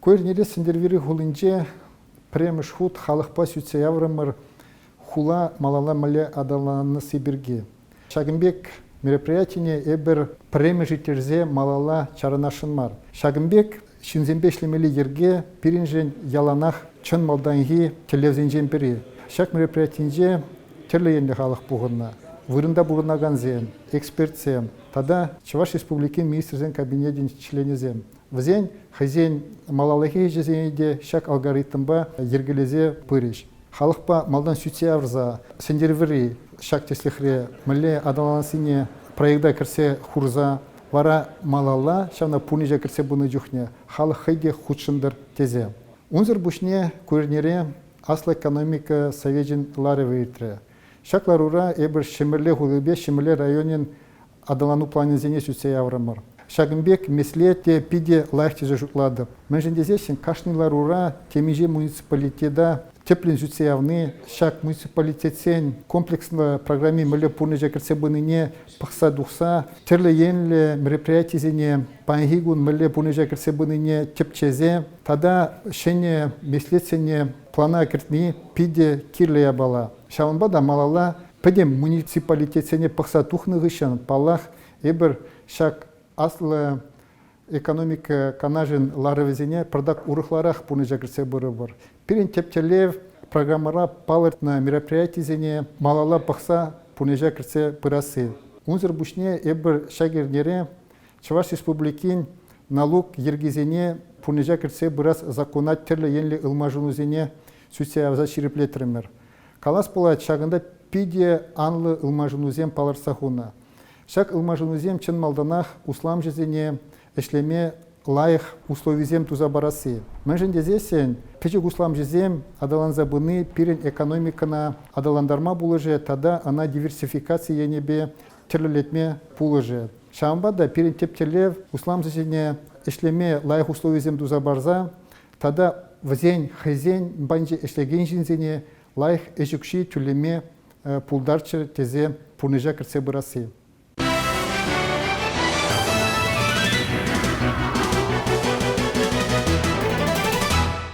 Көрнере сендервери хулынче премеш худ халықпа сүтсе яврымыр хула малала міле адаланы сибирге. Шагымбек мероприятине эбір премежі терзе малала чаранашынмар. Шагымбек шинзембешлемелі ерге пиринжен яланах чын малданги телевзенжен пири. Шак мероприятинже терлі енді халық бұғынна. Вырында бұғыннаған зен, экспертсем, тада Чуваш Республикин министрзен кабинетин членезем. Взен хазен малалахи жезенеде шак алгоритмба ергелезе пыриш. Халықпа малдан сүтсе аврза, сендервери шак теслихре, міле адаланасыне проекта кірсе хурза, вара малала шавна пунижа кірсе бұны жүхне, халық хайде худшындыр тезе. Унзыр бұшне көрнере асла экономика совежин лары вейтре. Шак ларура эбір шемірле хулыбе шемірле районин адалану планезене сүтсе яврымыр. Шагымбек месле те пиде лайхтеже жутлады. Мәжіндезесін кашнылар ура темеже муниципалитеда теплин зүтсе явны, шак муниципалитетсен комплексно программе мүлі пурныжа кірсе бұныне пықса-дұқса, тірлі енлі мероприятизене паңғигун мүлі пурныжа кірсе бұныне тепчезе, тада шене меслетсене плана кіртні пиде кирлі ябала. Шауынба да малала піде муниципалитетсене пықса-тұқнығышын палах ебір шак аслы экономика канажын ларывезене продак урыхларах пуны жакырсе бұры бар. Пирин тептелев программара палыртна мероприятизене малала пақса пуны жакырсе пырасы. Унзыр бушне эбір шагернере Чуваш Республикин налог ергезене пуны жакырсе бұрас законат терлі енлі ылмажынузене сүтсе авза шириплетірімір. Калас болайт шагында пиде анлы ылмажынузен палырсахуна. Шак ылмажынузем чын малданах услам жезене эшлеме лайық условизем туза барасы. Мәжін дезесен, печек услам жезем адаланза бұны пирен экономикана адаландарма бұлыжы, тада ана диверсификация енебе терлелетме бұлыжы. Шамбада пирен тептелев услам жезене эшлеме лайық условизем туза барза, тада візен хазен банжы эшлеген жинзене лайық эжікші түлеме пулдарчы тезе пурныжа кірсе бұрасы.